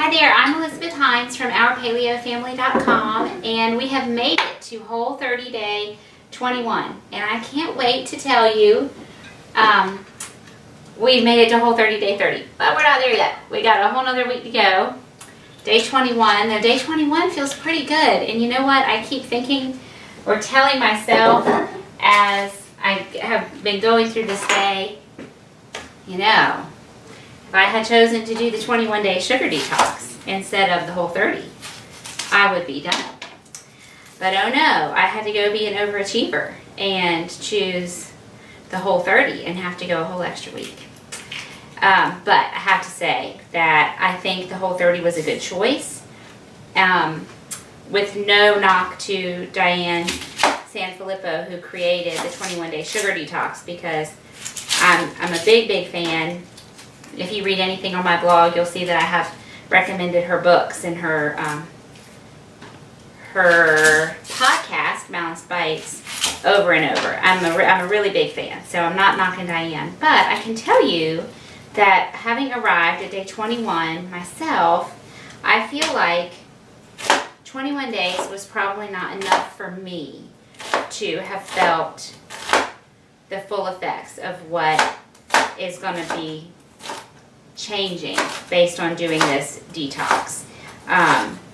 Hi there, I'm Elizabeth Hines from OurPaleoFamily.com, and we have made it to Whole 30 Day 21. And I can't wait to tell you we've made it to Whole 30 Day 30. But we're not there yet. We got a whole nother week to go. Day 21. Now, Day 21 feels pretty good. And you know what? I keep thinking or telling myself as I have been going through this day, you know, if I had chosen to do the 21-day sugar detox instead of the Whole 30, I would be done. But oh no, I had to go be an overachiever and choose the Whole 30 and have to go a whole extra week. But I have to say that I think the Whole 30 was a good choice. With no knock to Diane Sanfilippo, who created the 21-day sugar detox, because I'm a big fan. If you read anything on my blog, you'll see that I have recommended her books and her podcast, Balanced Bites, over and over. I'm a really big fan, so I'm not knocking Diane. But I can tell you that having arrived at day 21 myself, I feel like 21 days was probably not enough for me to have felt the full effects of what is going to be changing based on doing this detox.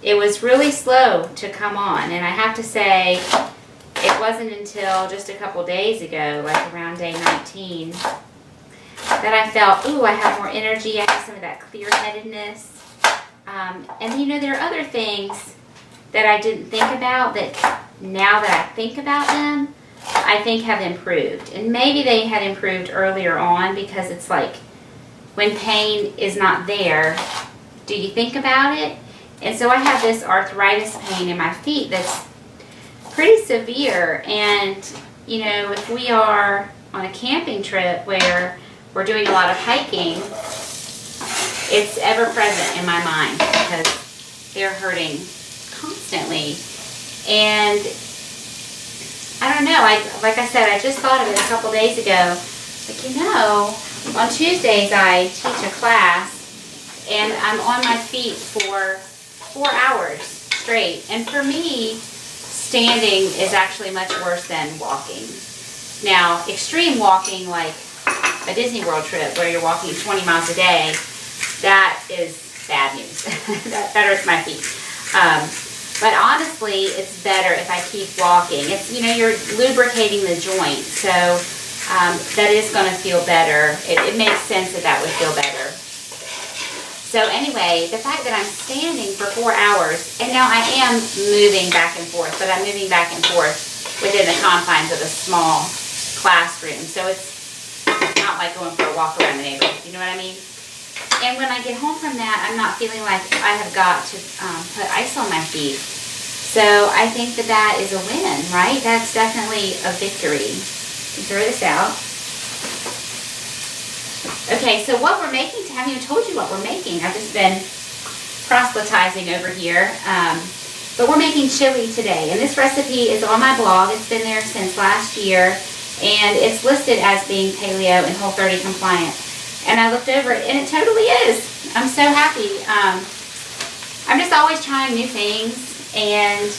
It was really slow to come on, and I have to say it wasn't until just a couple days ago, like around day 19, that I felt, ooh, I have more energy, I have some of that clear-headedness. And you know, there are other things that I didn't think about that now that I think about them, I think have improved. And maybe they had improved earlier on, because it's like, when pain is not there, do you think about it? And so I have this arthritis pain in my feet that's pretty severe. And, you know, if we are on a camping trip where we're doing a lot of hiking, it's ever present in my mind because they're hurting constantly. And I don't know, like I said, I just thought of it a couple days ago. Like, you know, on Tuesdays I teach a class and I'm on my feet for 4 hours straight. And for me, standing is actually much worse than walking. Now, extreme walking, like a Disney World trip where you're walking 20 miles a day, that is bad news. that hurts my feet. But honestly, it's better if I keep walking. It's, you know, you're lubricating the joint, so that is going to feel better. It makes sense that would feel better. So anyway, the fact that I'm standing for 4 hours, and now I am moving back and forth, but I'm moving back and forth within the confines of a small classroom. So it's not like going for a walk around the neighborhood, you know what I mean? And when I get home from that, I'm not feeling like I have got to put ice on my feet. So I think that is a win, right? That's definitely a victory. Throw this out. Okay, so what we're making, I haven't even told you what we're making. I've just been proselytizing over here. But we're making chili today. And this recipe is on my blog. It's been there since last year. And it's listed as being paleo and Whole 30 compliant. And I looked over it, and it totally is. I'm so happy. I'm just always trying new things. And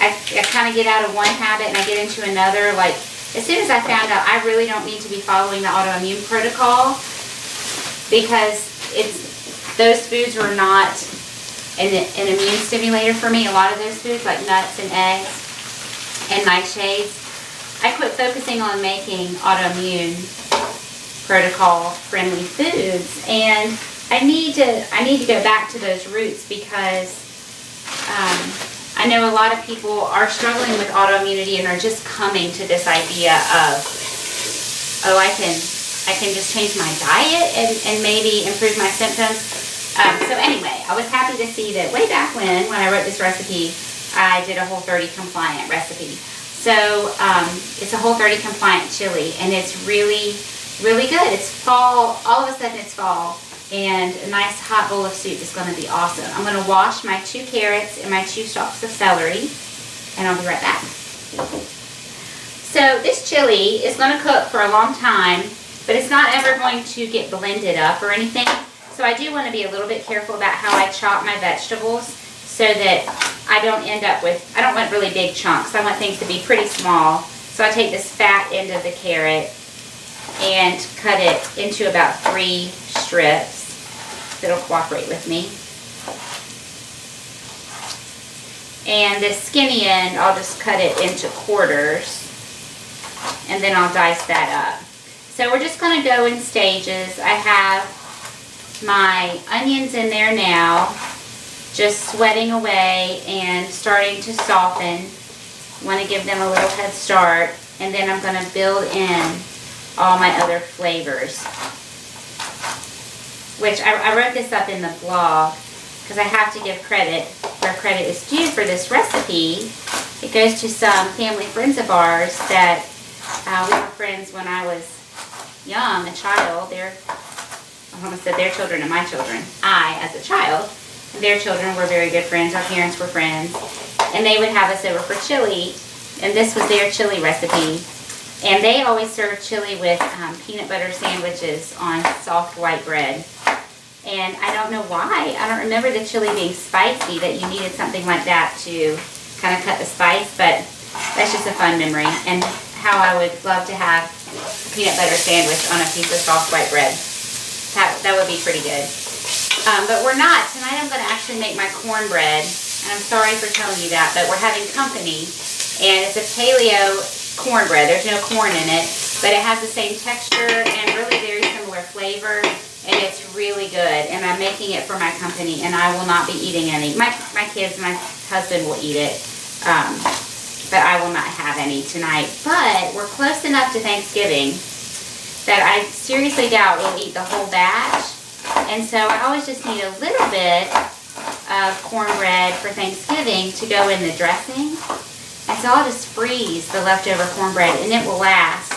I kind of get out of one habit and I get into another. Like, as soon as I found out I really don't need to be following the autoimmune protocol, because those foods are not an immune stimulator for me. A lot of those foods, like nuts and eggs and nightshades, I quit focusing on making autoimmune protocol friendly foods, and I need to go back to those roots, because I know a lot of people are struggling with autoimmunity and are just coming to this idea of, oh, I can just change my diet and maybe improve my symptoms. So anyway, I was happy to see that way back when I wrote this recipe, I did a Whole 30 compliant recipe. So it's a Whole 30 compliant chili, and it's really, really good. It's fall. All of a sudden it's fall. And a nice hot bowl of soup is going to be awesome. I'm going to wash my 2 carrots and my 2 stalks of celery, and I'll be right back. So this chili is going to cook for a long time, but it's not ever going to get blended up or anything. So so I do want to be a little bit careful about how I chop my vegetables so that I don't end up with, I don't want really big chunks. I want things to be pretty small. So I take this fat end of the carrot and cut it into about 3 strips that'll cooperate with me. And this skinny end, I'll just cut it into quarters, and then I'll dice that up. So we're just going to go in stages. I have my onions in there now, just sweating away and starting to soften. Want to give them a little head start, and then I'm going to build in all my other flavors. Which I wrote this up in the blog because I have to give credit where credit is due for this recipe. It goes to some family friends of ours that we were friends when I was young, a child. I almost said their children and my children. I, as a child, and their children were very good friends. Our parents were friends. And they would have us over for chili. And this was their chili recipe. And they always served chili with peanut butter sandwiches on soft white bread. And I don't know why. I don't remember the chili being spicy, that you needed something like that to kind of cut the spice. But that's just a fun memory. And how I would love to have a peanut butter sandwich on a piece of soft white bread. That would be pretty good. But we're not. Tonight I'm going to actually make my cornbread. And I'm sorry for telling you that, but we're having company. And it's a paleo cornbread. There's no corn in it, but it has the same texture and really very similar flavor. And it's really good. And I'm making it for my company, and I will not be eating any. My kids and my husband will eat it, but I will not have any tonight. But we're close enough to Thanksgiving that I seriously doubt we'll eat the whole batch. And so I always just need a little bit of cornbread for Thanksgiving to go in the dressing. And so I'll just freeze the leftover cornbread, and it will last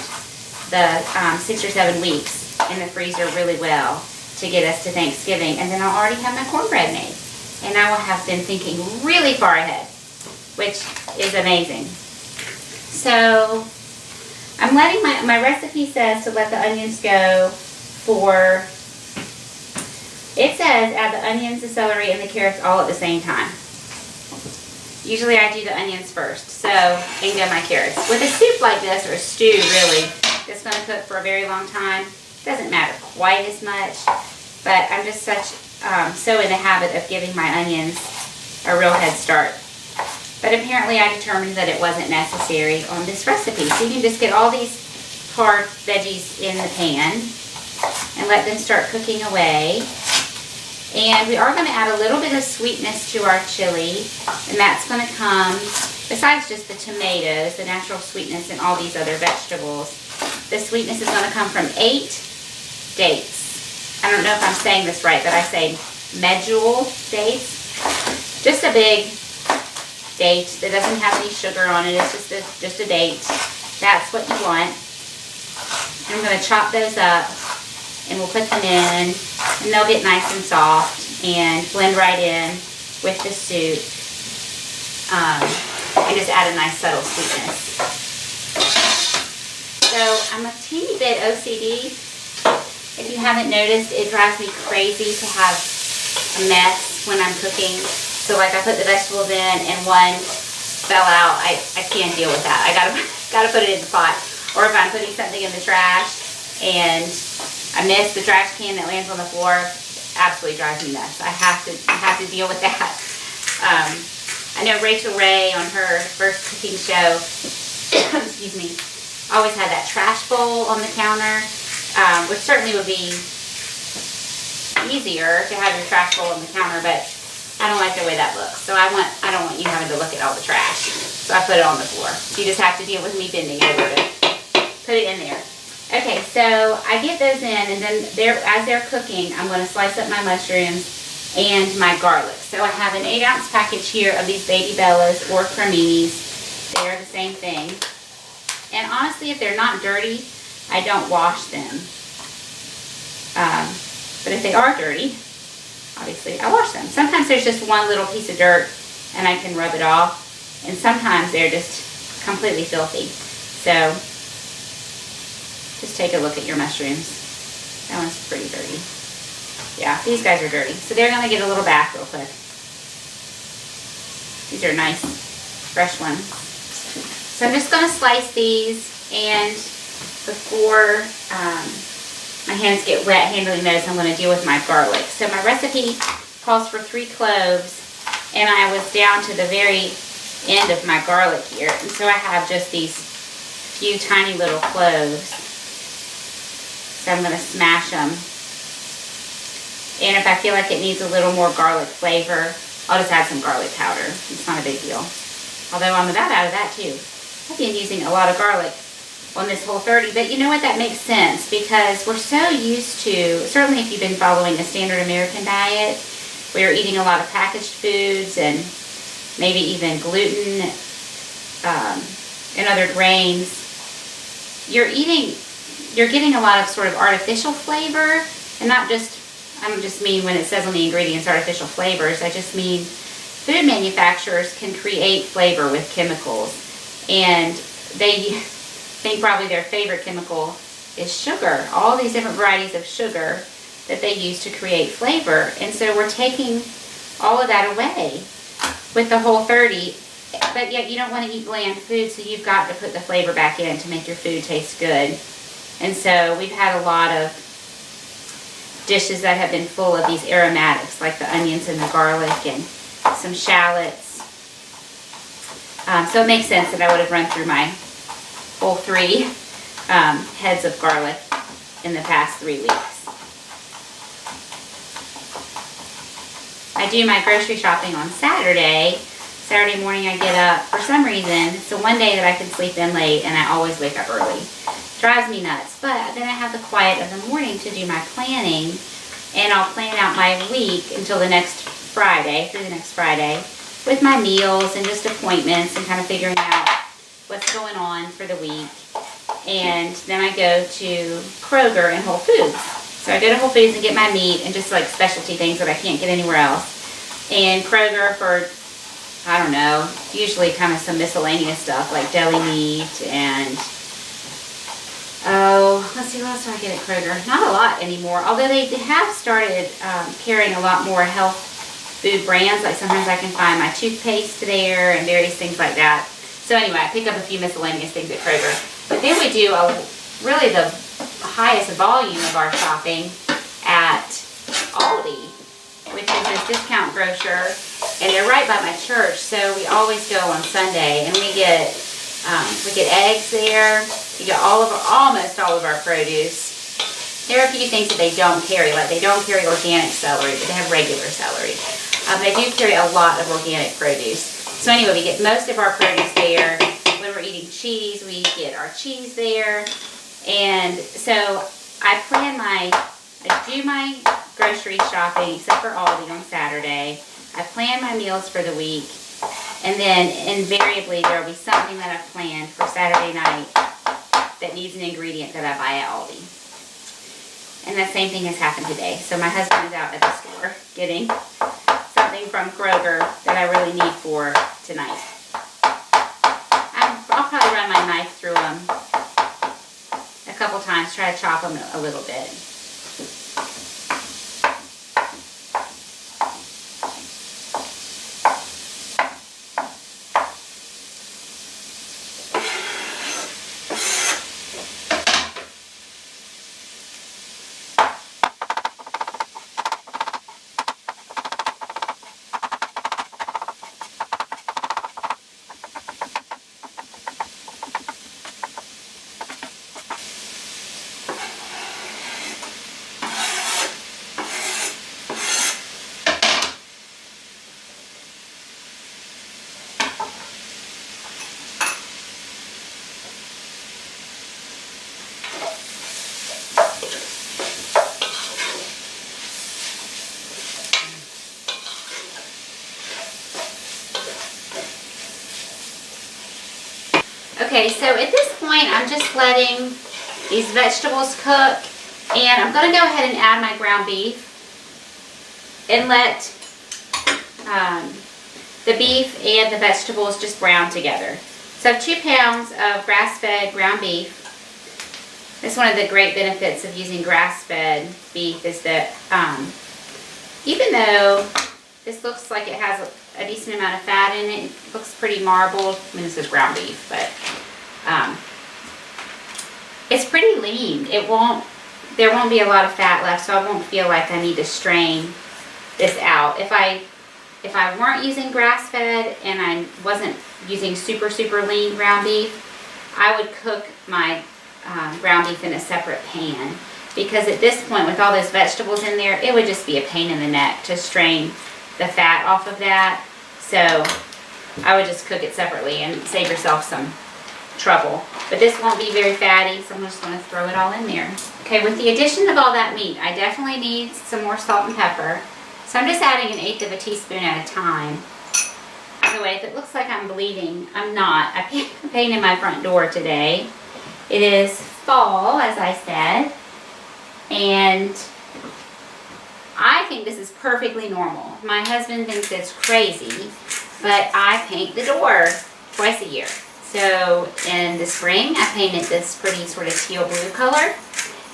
the 6 or 7 weeks in the freezer really well to get us to Thanksgiving. And then I'll already have my cornbread made. And I will have been thinking really far ahead, which is amazing. So I'm letting my recipe says to let the onions go for, it says add the onions, the celery, and the carrots all at the same time. Usually I do the onions first, so and go my carrots. With a soup like this, or a stew really, that's going to cook for a very long time, doesn't matter quite as much, but I'm just so in the habit of giving my onions a real head start. But apparently I determined that it wasn't necessary on this recipe. So you can just get all these hard veggies in the pan and let them start cooking away. And we are going to add a little bit of sweetness to our chili, and that's going to come, besides just the tomatoes, the natural sweetness and all these other vegetables, the sweetness is going to come from 8 dates. I don't know if I'm saying this right, but I say medjool dates. Just a big date that doesn't have any sugar on it. It's just a date. That's what you want. And I'm going to chop those up, and we'll put them in, and they'll get nice and soft and blend right in with the soup, and just add a nice subtle sweetness. So I'm a teeny bit OCD. If you haven't noticed, it drives me crazy to have a mess when I'm cooking. So like I put the vegetables in and one fell out, I can't deal with that. I gotta put it in the pot. Or if I'm putting something in the trash and I miss the trash can that lands on the floor, absolutely drives me nuts. I have to deal with that. I know Rachel Ray on her first cooking show, excuse me, always had that trash bowl on the counter, which certainly would be easier to have your trash bowl on the counter, but I don't like the way that looks. So I don't want you having to look at all the trash. So I put it on the floor. You just have to deal with me bending over to put it in there. Okay, so I get those in, and then as they're cooking, I'm going to slice up my mushrooms and my garlic. So I have an 8-ounce package here of these Baby Bellas or creminis. They're the same thing. And honestly, if they're not dirty, I don't wash them. But if they are dirty, obviously I wash them. Sometimes there's just one little piece of dirt and I can rub it off. And sometimes they're just completely filthy. So just take a look at your mushrooms. That one's pretty dirty. Yeah, these guys are dirty. So they're gonna get a little bath real quick. These are nice, fresh ones. So I'm just gonna slice these, and before my hands get wet handling those, I'm gonna deal with my garlic. So my recipe calls for 3 cloves, and I was down to the very end of my garlic here. And so I have just these few tiny little cloves. So I'm gonna smash them. And if I feel like it needs a little more garlic flavor, I'll just add some garlic powder. It's not a big deal. Although I'm about out of that too. I've been using a lot of garlic on this Whole30, but you know what, that makes sense because we're so used to, certainly if you've been following a standard American diet, where you're eating a lot of packaged foods and maybe even gluten and other grains, you're getting a lot of sort of artificial flavor, and not just, I don't just mean when it says on the ingredients artificial flavors, I just mean food manufacturers can create flavor with chemicals, and they think probably their favorite chemical is sugar, all these different varieties of sugar that they use to create flavor. And so we're taking all of that away with the Whole30, but yet you don't want to eat bland food, so you've got to put the flavor back in to make your food taste good. And so we've had a lot of dishes that have been full of these aromatics, like the onions and the garlic and some shallots. So it makes sense that I would have run through my whole 3 heads of garlic in the past 3 weeks. I do my grocery shopping on Saturday. Saturday morning I get up, for some reason, it's the one day that I can sleep in late, and I always wake up early. Drives me nuts, but then I have the quiet of the morning to do my planning, and I'll plan out my week until the next Friday, through the next Friday, with my meals and just appointments and kind of figuring out what's going on for the week. And then I go to Kroger and Whole Foods. So I go to Whole Foods and get my meat and just like specialty things that I can't get anywhere else. And Kroger for, I don't know, usually kind of some miscellaneous stuff like deli meat and, oh, let's see, what else do I get at Kroger? Not a lot anymore, although they have started carrying a lot more health food brands. Like sometimes I can find my toothpaste there and various things like that. So anyway, I pick up a few miscellaneous things at Kroger. But then we do really the highest volume of our shopping at Aldi, which is this discount grocer, and they're right by my church, so we always go on Sunday, and we get eggs there. We get almost all of our produce. There are a few things that they don't carry, like they don't carry organic celery, but they have regular celery. They do carry a lot of organic produce. So anyway, we get most of our produce there. When we're eating cheese, we get our cheese there. And so I do my grocery shopping, except for Aldi on Saturday. I plan my meals for the week. And then invariably there will be something that I've planned for Saturday night that needs an ingredient that I buy at Aldi. And the same thing has happened today. So my husband is out at the store getting something from Kroger that I really need for tonight. I'll probably run my knife through them a couple times, try to chop them a little bit. Okay, so at this point, I'm just letting these vegetables cook, and I'm going to go ahead and add my ground beef and let the beef and the vegetables just brown together. So I have 2 pounds of grass-fed ground beef. That's one of the great benefits of using grass-fed beef, is that even though this looks like it has a decent amount of fat in it, it looks pretty marbled. I mean, this is ground beef, but it's pretty lean. There won't be a lot of fat left, so I won't feel like I need to strain this out. If I weren't using grass-fed and I wasn't using super lean ground beef, I would cook my ground beef in a separate pan, because at this point, with all those vegetables in there, it would just be a pain in the neck to strain the fat off of that. So I would just cook it separately and save yourself some trouble. But this won't be very fatty, so I'm just going to throw it all in there. Okay, with the addition of all that meat, I definitely need some more salt and pepper. So I'm just adding 1/8 of a teaspoon at a time. By the way, if it looks like I'm bleeding, I'm not. I painted my front door today. It is fall, as I said, and I think this is perfectly normal. My husband thinks it's crazy, but I paint the door twice a year. So in the spring, I painted this pretty sort of teal blue color,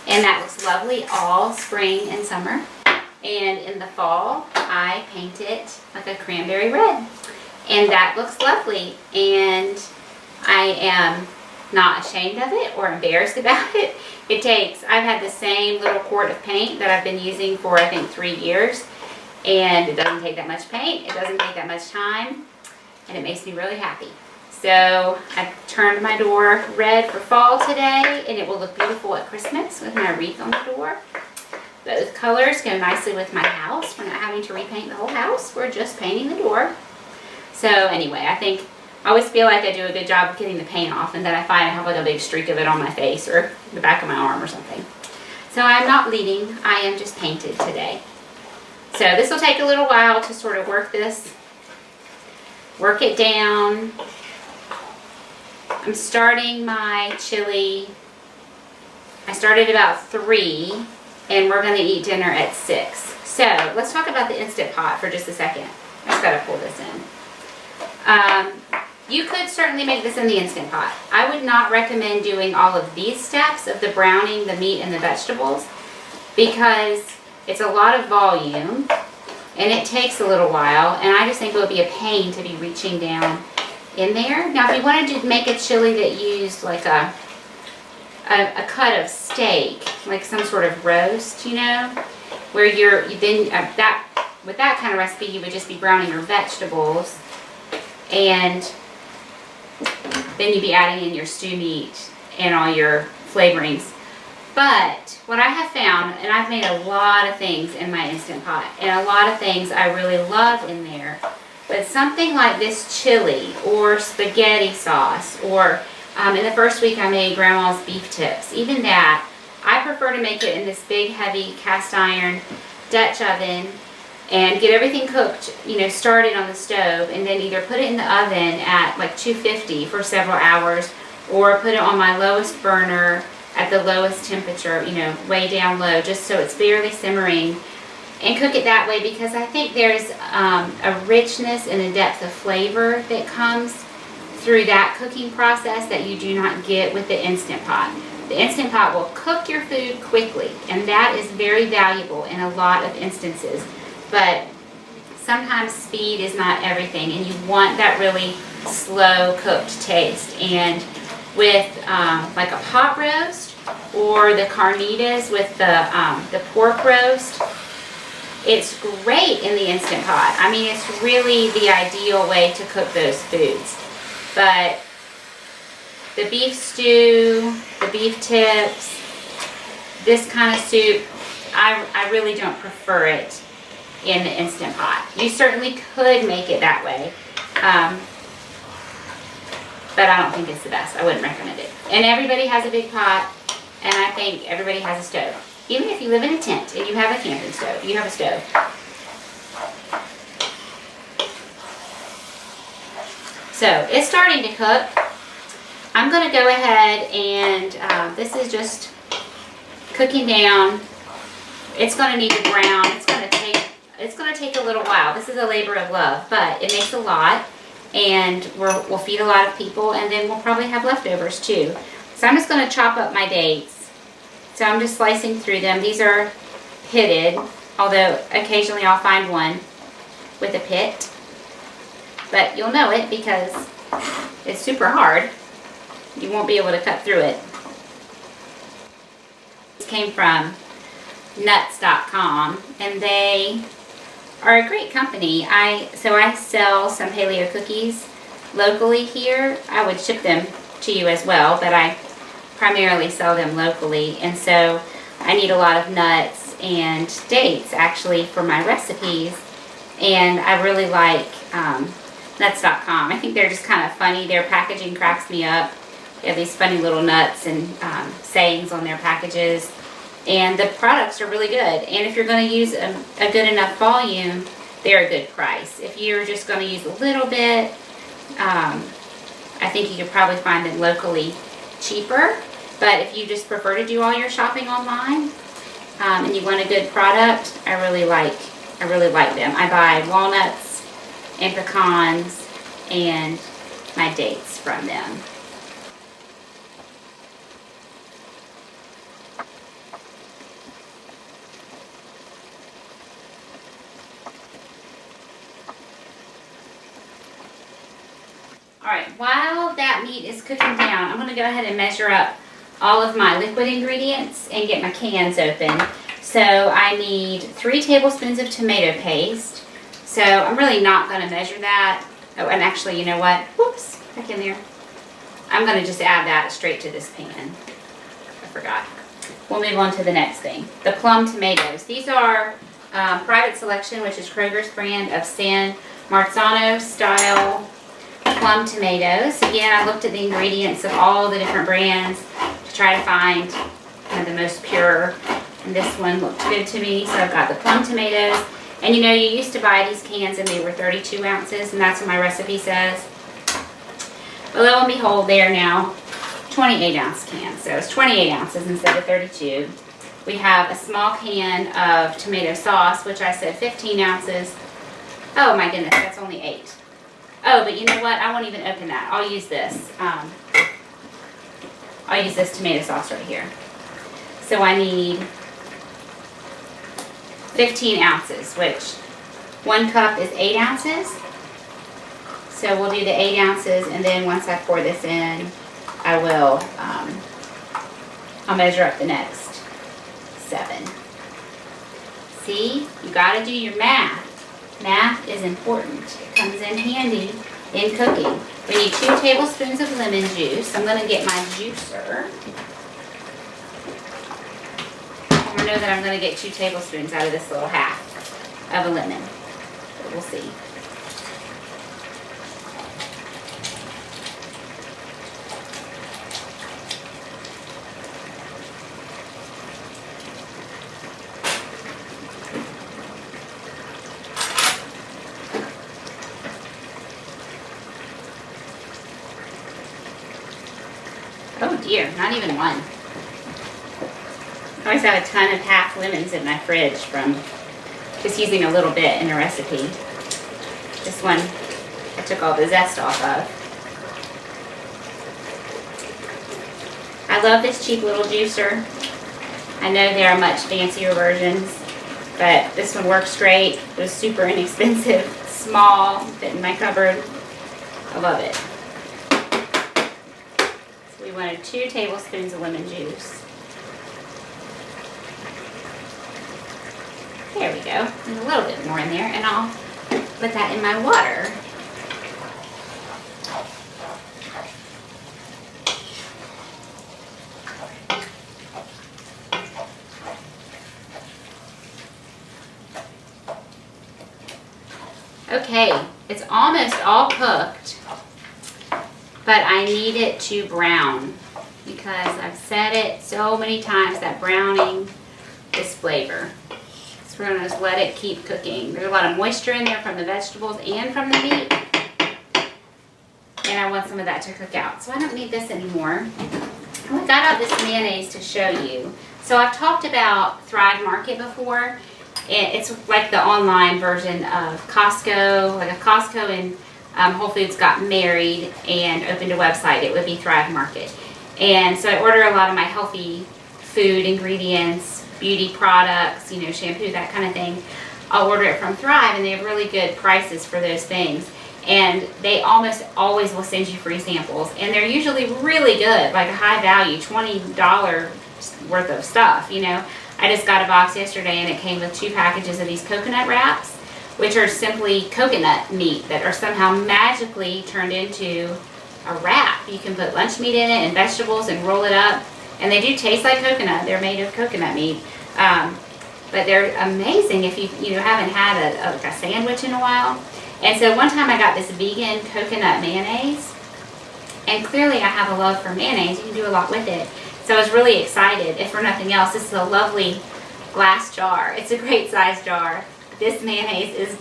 and that looks lovely all spring and summer. And in the fall, I paint it like a cranberry red, and that looks lovely. And I am not ashamed of it or embarrassed about it. I've had the same little quart of paint that I've been using for, I think, 3 years, and it doesn't take that much paint, it doesn't take that much time, and it makes me really happy. So I turned my door red for fall today, and it will look beautiful at Christmas with my wreath on the door. Both colors go nicely with my house. We're not having to repaint the whole house, we're just painting the door. So anyway, I always feel like I do a good job of getting the paint off, and then I find I have like a big streak of it on my face or the back of my arm or something. So I'm not bleeding, I am just painted today. So this will take a little while to sort of work it down. I'm starting my chili. I started about 3, and we're going to eat dinner at 6. So let's talk about the Instant Pot for just a second. I just got to pull this in. You could certainly make this in the Instant Pot. I would not recommend doing all of these steps of the browning, the meat, and the vegetables, because it's a lot of volume and it takes a little while, and I just think it would be a pain to be reaching down in there. Now if you wanted to make a chili that used like a cut of steak, like some sort of roast, you know, where with that kind of recipe you would just be browning your vegetables, and then you'd be adding in your stew meat and all your flavorings. But what I have found, and I've made a lot of things in my Instant Pot, and a lot of things I really love in there, but something like this chili or spaghetti sauce, or in the first week I made Grandma's beef tips, even that, I prefer to make it in this big heavy cast iron Dutch oven and get everything cooked, you know, started on the stove, and then either put it in the oven at like 250 for several hours, or put it on my lowest burner at the lowest temperature, you know, way down low, just so it's barely simmering, and cook it that way, because I think there's a richness and a depth of flavor that comes through that cooking process that you do not get with the Instant Pot. The Instant Pot will cook your food quickly, and that is very valuable in a lot of instances. But sometimes speed is not everything, and you want that really slow cooked taste. And with like a pot roast or the carnitas with the pork roast, it's great in the Instant Pot. I mean, it's really the ideal way to cook those foods. But the beef stew, the beef tips, this kind of soup, I really don't prefer it in the Instant Pot. You certainly could make it that way, but I don't think it's the best. I wouldn't recommend it. And everybody has a big pot, and I think everybody has a stove. Even if you live in a tent and you have a camping stove, you have a stove. So it's starting to cook. I'm going to go ahead and this is just cooking down. It's going to need to brown. It's going to take a little while. This is a labor of love, but it makes a lot, and we'll feed a lot of people, and then we'll probably have leftovers too. So I'm just going to chop up my dates. So I'm just slicing through them. These are pitted although occasionally I'll find one with a pit. But you'll know it because it's super hard. You won't be able to cut through it. This came from nuts.com, and they are a great company. So I sell some paleo cookies locally here. I would ship them to you as well, but I primarily sell them locally, and so I need a lot of nuts and dates actually for my recipes, and I really like nuts.com. I think they're just kind of funny. Their packaging cracks me up. They have these funny little nuts and sayings on their packages, and the products are really good. And if you're going to use a good enough volume, they're a good price. If you're just going to use a little bit, I think you could probably find them locally cheaper. But if you just prefer to do all your shopping online and you want a good product, I really like them. I buy walnuts and pecans and my dates from them. Alright, while that meat is cooking down, I'm going to go ahead and measure up all of my liquid ingredients and get my cans open. So I need 3 tablespoons of tomato paste. So I'm really not going to measure that. Oh, and actually, you know what? Whoops, back in there. I'm going to just add that straight to this pan. I forgot. We'll move on to the next thing. The plum tomatoes. These are Private Selection, which is Kroger's brand of San Marzano style plum tomatoes. Again, I looked at the ingredients of all the different brands to try to find kind of the most pure, and this one looked good to me, so I've got the plum tomatoes. And you know, you used to buy these cans and they were 32 ounces, and that's what my recipe says. But lo and behold, they are now 28 ounce cans, so it's 28 ounces instead of 32. We have a small can of tomato sauce, which I said 15 ounces. Oh my goodness, that's only 8. Oh, but you know what? I won't even open that. I'll use this. I'll use this tomato sauce right here. So I need 15 ounces, which 1 cup is 8 ounces. So we'll do the 8 ounces, and then once I pour this in, I will, I'll measure up the next 7. See, you gotta do your math. Math is important. It comes in handy in cooking. We need 2 tablespoons of lemon juice. I'm going to get my juicer. I know that I'm going to get 2 tablespoons out of this little half of a lemon. But we'll see. Oh dear, not even one. I always have a ton of half lemons in my fridge from just using a little bit in a recipe. This one I took all the zest off of. I love this cheap little juicer. I know there are much fancier versions, but this one works great. It was super inexpensive, small, fit in my cupboard. I love it. We wanted 2 tablespoons of lemon juice. There we go. There's a little bit more in there, and I'll put that in my water. Okay, it's almost all cooked. But I need it to brown because I've said it so many times that browning is flavor. So we're going to just let it keep cooking. There's a lot of moisture in there from the vegetables and from the meat. And I want some of that to cook out. So I don't need this anymore. I got out this mayonnaise to show you. So I've talked about Thrive Market before. It's like the online version of Costco, like if Costco and Whole Foods got married and opened a website, it would be Thrive Market. And so I order a lot of my healthy food ingredients beauty products, you know, shampoo, that kind of thing, I'll order it from Thrive, and they have really good prices for those things. And they almost always will send you free samples, and they're usually really good, like a high value, $20 worth of stuff, you know. I just got a box yesterday, and it came with 2 packages of these coconut wraps, which are simply coconut meat that are somehow magically turned into a wrap. You can put lunch meat in it and vegetables and roll it up, and they do taste like coconut. They're made of coconut meat, but they're amazing if you haven't had a sandwich in a while. And so one time I got this vegan coconut mayonnaise, and clearly I have a love for mayonnaise. You can do a lot with it. So I was really excited. If for nothing else, this is a lovely glass jar. It's a great size jar. This mayonnaise is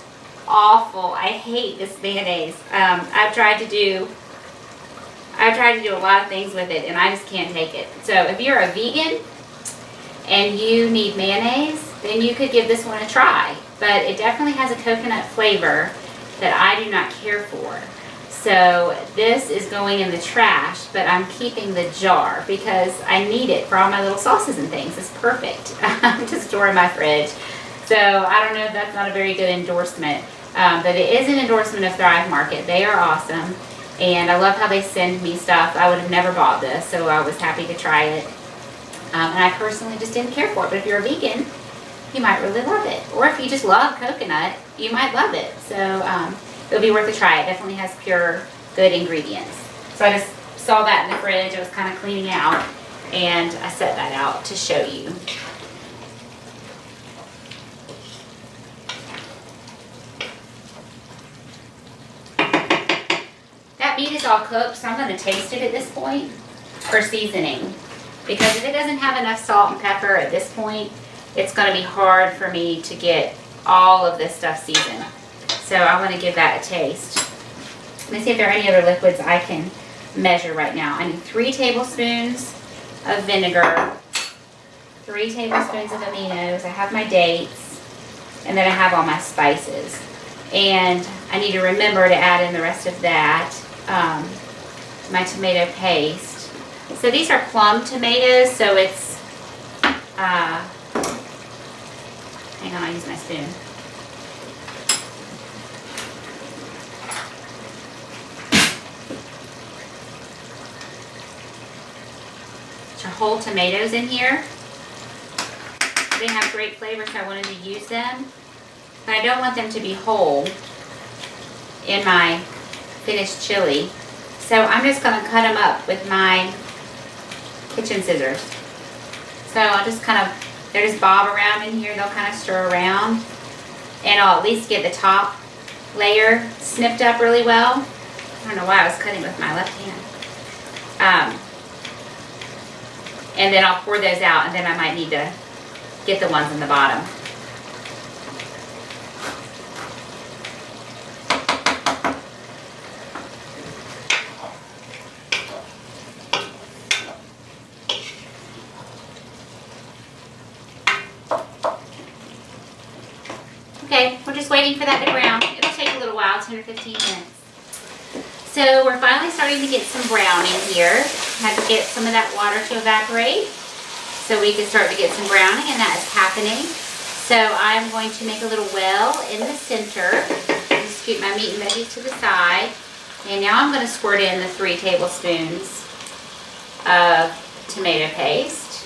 awful. I hate this mayonnaise. I've tried to do a lot of things with it, and I just can't take it. So if you're a vegan and you need mayonnaise, then you could give this one a try. But it definitely has a coconut flavor that I do not care for. So this is going in the trash, but I'm keeping the jar because I need it for all my little sauces and things. It's perfect to store in my fridge. So I don't know if that's not a very good endorsement, but it is an endorsement of Thrive Market. They are awesome, and I love how they send me stuff. I would have never bought this, so I was happy to try it. And I personally just didn't care for it, but if you're a vegan, you might really love it. Or if you just love coconut, you might love it. So it'll be worth a try. It definitely has pure, good ingredients. So I just saw that in the fridge. I was kind of cleaning out, and I set that out to show you. That meat is all cooked, so I'm going to taste it at this point for seasoning. Because if it doesn't have enough salt and pepper at this point, it's going to be hard for me to get all of this stuff seasoned. So I want to give that a taste. Let me see if there are any other liquids I can measure right now. I need 3 tablespoons of vinegar, 3 tablespoons of aminos. I have my dates, and then I have all my spices. And I need to remember to add in the rest of that, my tomato paste. So these are plum tomatoes, so it's, hang on, I'll use my spoon. Whole tomatoes in here. They have great flavor, so I wanted to use them. But I don't want them to be whole in my finished chili. So I'm just going to cut them up with my kitchen scissors. So I'll just kind of, they'll just bob around in here. They'll kind of stir around. And I'll at least get the top layer snipped up really well. I don't know why I was cutting with my left hand. And then I'll pour those out, and then I might need to get the ones in the bottom. Okay, we're just waiting for that to brown. It'll take a little while, 10 or 15 minutes. So we're finally starting to get some brown in here. Had to get some of that water to evaporate so we can start to get some browning, and that is happening. So I'm going to make a little well in the center and scoop my meat and veggies to the side. And now I'm going to squirt in the 3 tablespoons of tomato paste,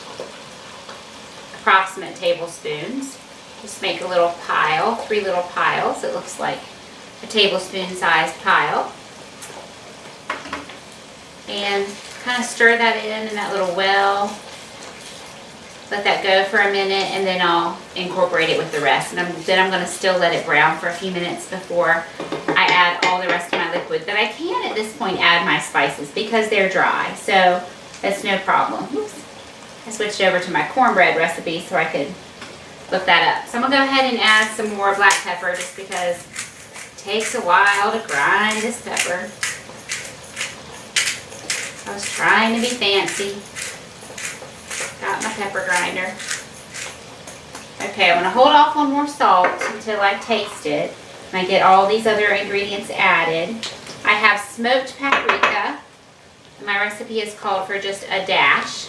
approximate tablespoons. Just make a little pile, 3 little piles. It looks like a tablespoon sized pile. And kind of stir that in that little well. Let that go for a minute, and then I'll incorporate it with the rest. And then I'm going to still let it brown for a few minutes before I add all the rest of my liquid. But I can at this point add my spices because they're dry, so that's no problem. Oops. I switched over to my cornbread recipe so I could look that up. So I'm going to go ahead and add some more black pepper just because it takes a while to grind this pepper. I was trying to be fancy. Got my pepper grinder. Okay, I'm going to hold off on more salt until I taste it and I get all these other ingredients added. I have smoked paprika. My recipe is called for just a dash.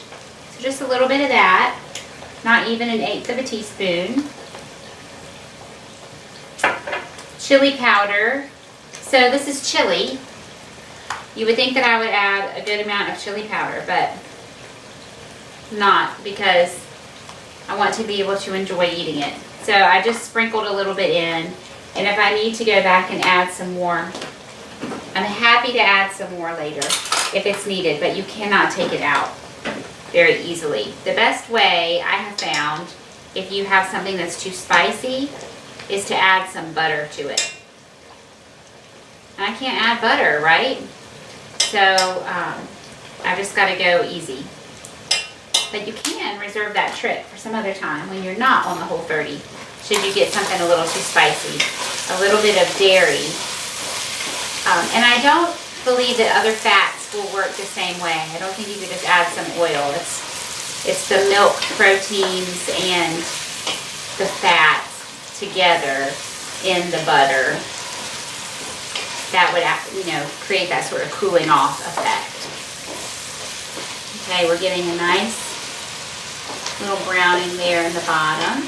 So just a little bit of that. not even an eighth of a teaspoon. Chili powder. So this is chili. You would think that I would add a good amount of chili powder, but not, because I want to be able to enjoy eating it. So I just sprinkled a little bit in, and if I need to go back and add some more, I'm happy to add some more later if it's needed, but you cannot take it out very easily. The best way I have found, if you have something that's too spicy, is to add some butter to it. And I can't add butter, right? So I've just got to go easy. But you can reserve that trick for some other time when you're not on the Whole30. Should you get something a little too spicy. A little bit of dairy. And I don't believe that other fats will work the same way. I don't think you could just add some oil. It's the milk proteins and the fats together in the butter that would, you know, create that sort of cooling off effect. Okay, we're getting a nice little browning there in the bottom.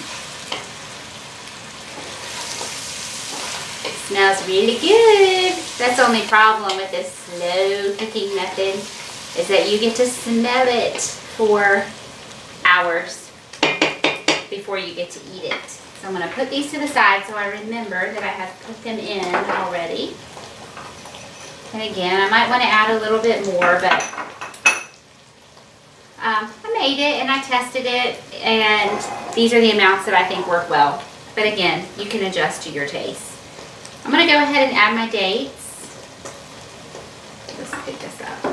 It smells really good. That's the only problem with this slow cooking method, is that you get to smell it for hours before you get to eat it. So I'm going to put these to the side so I remember that I have put them in already. And again, I might want to add a little bit more, but I made it and I tested it, and these are the amounts that I think work well. But again, you can adjust to your taste. I'm going to go ahead and add my dates. Let's pick this up.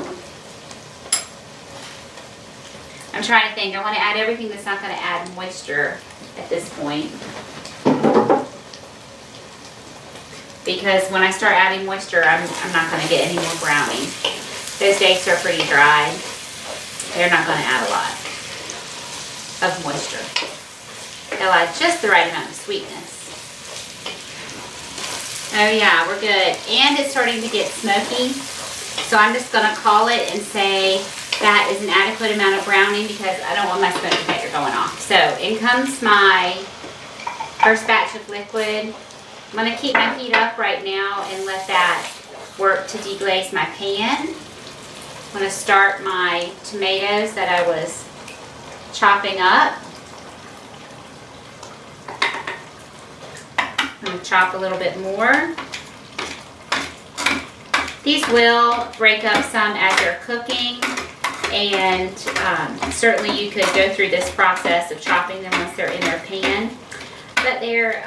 I'm trying to think. I want to add everything that's not going to add moisture at this point. Because when I start adding moisture, I'm not going to get any more browning. Those dates are pretty dry. They're not going to add a lot of moisture. They'll add just the right amount of sweetness. Oh yeah, we're good. And it's starting to get smoky. So I'm just going to call it and say that is an adequate amount of browning, because I don't want my smoke detector going off. So in comes my first batch of liquid. I'm going to keep my heat up right now and let that work to deglaze my pan. I'm going to start my tomatoes that I was chopping up. I'm going to chop a little bit more. These will break up some as you're cooking, and certainly you could go through this process of chopping them once they're in their pan. But they're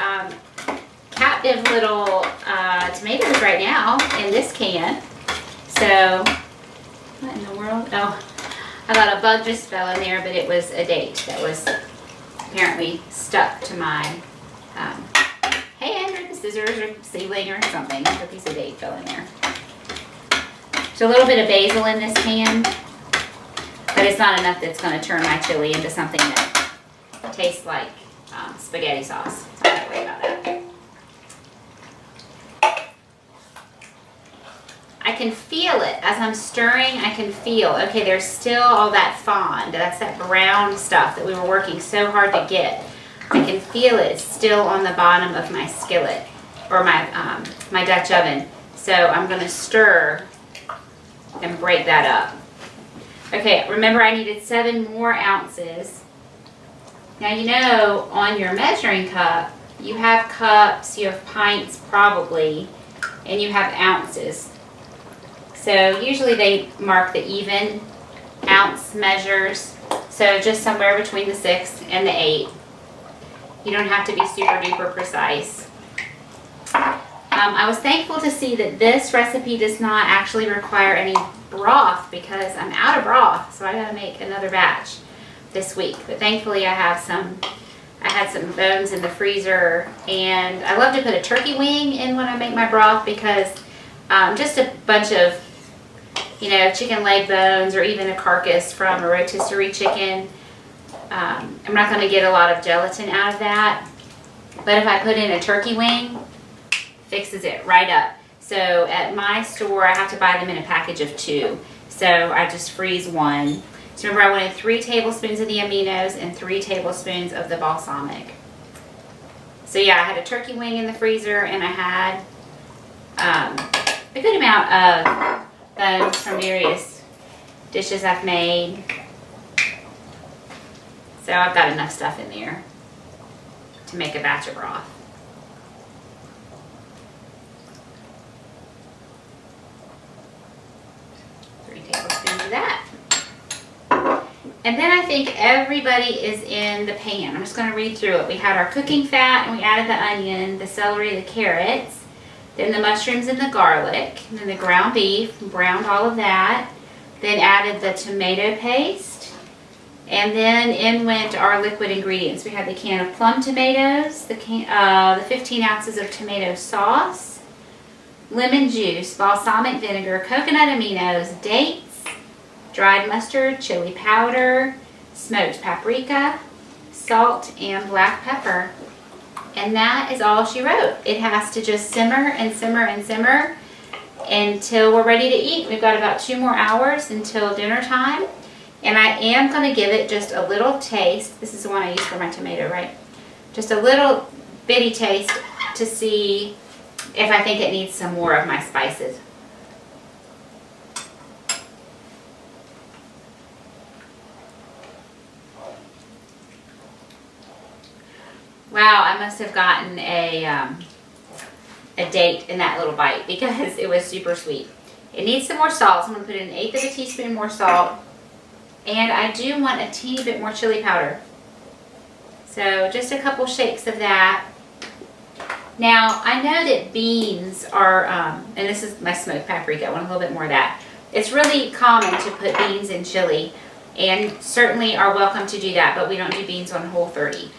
captive little tomatoes right now in this can. So, what in the world? Oh, I thought a bug just fell in there, but it was a date that was apparently stuck to my hand, or the scissors or sealing or something. A piece of date fell in there. There's a little bit of basil in this can, but it's not enough that's going to turn my chili into something that tastes like spaghetti sauce. So I'm not worried about that. I can feel it as I'm stirring. I can feel, okay, there's still all that fond. That's that brown stuff that we were working so hard to get. I can feel it still on the bottom of my skillet, or my my Dutch oven. So I'm going to stir and break that up. Okay, remember I needed 7 more ounces. Now you know on your measuring cup, you have cups, you have pints probably, and you have ounces. So usually they mark the even ounce measures. So just somewhere between the 6 and the 8. You don't have to be super duper precise. I was thankful to see that this recipe does not actually require any broth, because I'm out of broth, so I gotta make another batch this week. But thankfully I had some bones in the freezer, and I love to put a turkey wing in when I make my broth, because just a bunch of, you know, chicken leg bones, or even a carcass from a rotisserie chicken, I'm not going to get a lot of gelatin out of that. But if I put in a turkey wing, fixes it right up. So at my store, I have to buy them in a package of 2. So I just freeze one. So remember, I wanted 3 tablespoons of the aminos and 3 tablespoons of the balsamic. So yeah, I had a turkey wing in the freezer, and I had a good amount of bones from various dishes I've made. So I've got enough stuff in there to make a batch of broth. Tablespoons of that. And then I think everybody is in the pan. I'm just going to read through it. We had our cooking fat, and we added the onion, the celery, the carrots, then the mushrooms and the garlic, and then the ground beef, browned all of that, then added the tomato paste, and then in went our liquid ingredients. We had the can of plum tomatoes, the 15 ounces of tomato sauce, lemon juice, balsamic vinegar, coconut aminos, dates, dried mustard, chili powder, smoked paprika, salt, and black pepper. And that is all she wrote. It has to just simmer and simmer and simmer until we're ready to eat. We've got about 2 more hours until dinner time. And I am going to give it just a little taste. This is the one I used for my tomato, right? Just a little bitty taste to see if I think it needs some more of my spices. Wow, I must have gotten a date in that little bite because it was super sweet. It needs some more salt, so I'm going to put in 1/8 of a teaspoon more salt. And I do want a teeny bit more chili powder. So just a couple shakes of that. Now, I know that beans are, and this is my smoked paprika, I want a little bit more of that. It's really common to put beans in chili, and certainly are welcome to do that, but we don't do beans on Whole30.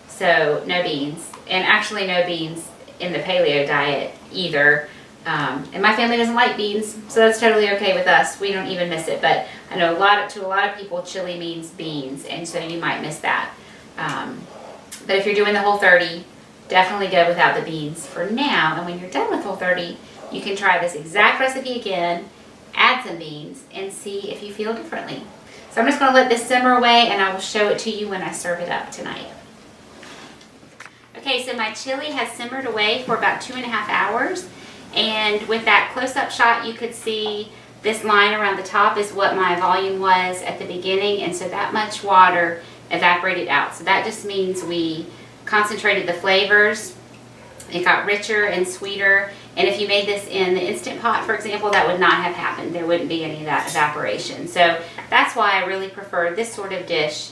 So no beans, and actually no beans in the paleo diet either. And my family doesn't like beans, so that's totally okay with us. We don't even miss it, but I know to a lot of people, chili means beans, and so you might miss that. But if you're doing the Whole30, definitely go without the beans for now. And when you're done with Whole30, you can try this exact recipe again, add some beans, and see if you feel differently. So I'm just going to let this simmer away, and I will show it to you when I serve it up tonight. Okay, so my chili has simmered away for about 2.5 hours. And with that close-up shot, you could see this line around the top is what my volume was at the beginning, and so that much water evaporated out. So that just means we concentrated the flavors. It got richer and sweeter, and if you made this in the Instant Pot, for example, that would not have happened. There wouldn't be any of that evaporation. So that's why I really prefer this sort of dish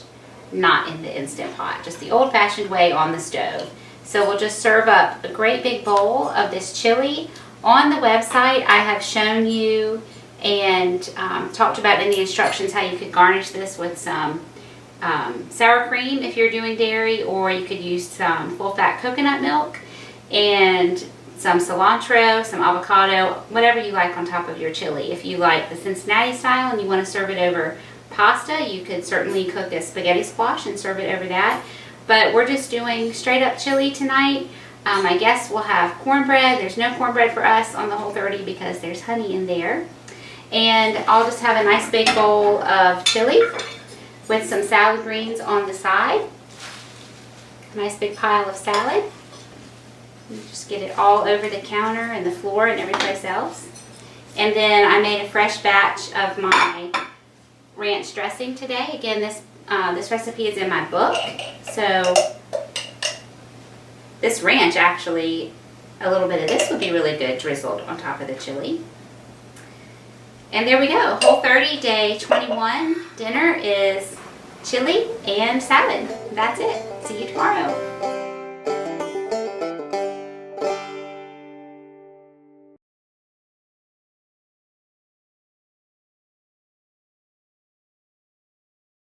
not in the Instant Pot, just the old-fashioned way on the stove. So we'll just serve up a great big bowl of this chili. On the website, I have shown you and talked about in the instructions how you could garnish this with some sour cream if you're doing dairy, or you could use some full-fat coconut milk and some cilantro, some avocado, whatever you like on top of your chili. If you like the Cincinnati style and you want to serve it over pasta, you could certainly cook a spaghetti squash and serve it over that. But we're just doing straight up chili tonight. I guess we'll have cornbread. There's no cornbread for us on the Whole30 because there's honey in there. And I'll just have a nice big bowl of chili with some salad greens on the side. A nice big pile of salad. You just get it all over the counter and the floor and every place else. And then I made a fresh batch of my ranch dressing today. Again, this recipe is in my book. So this ranch, actually, a little bit of this would be really good drizzled on top of the chili. And there we go. Whole30 day 21 dinner is chili and salad. That's it. See you tomorrow.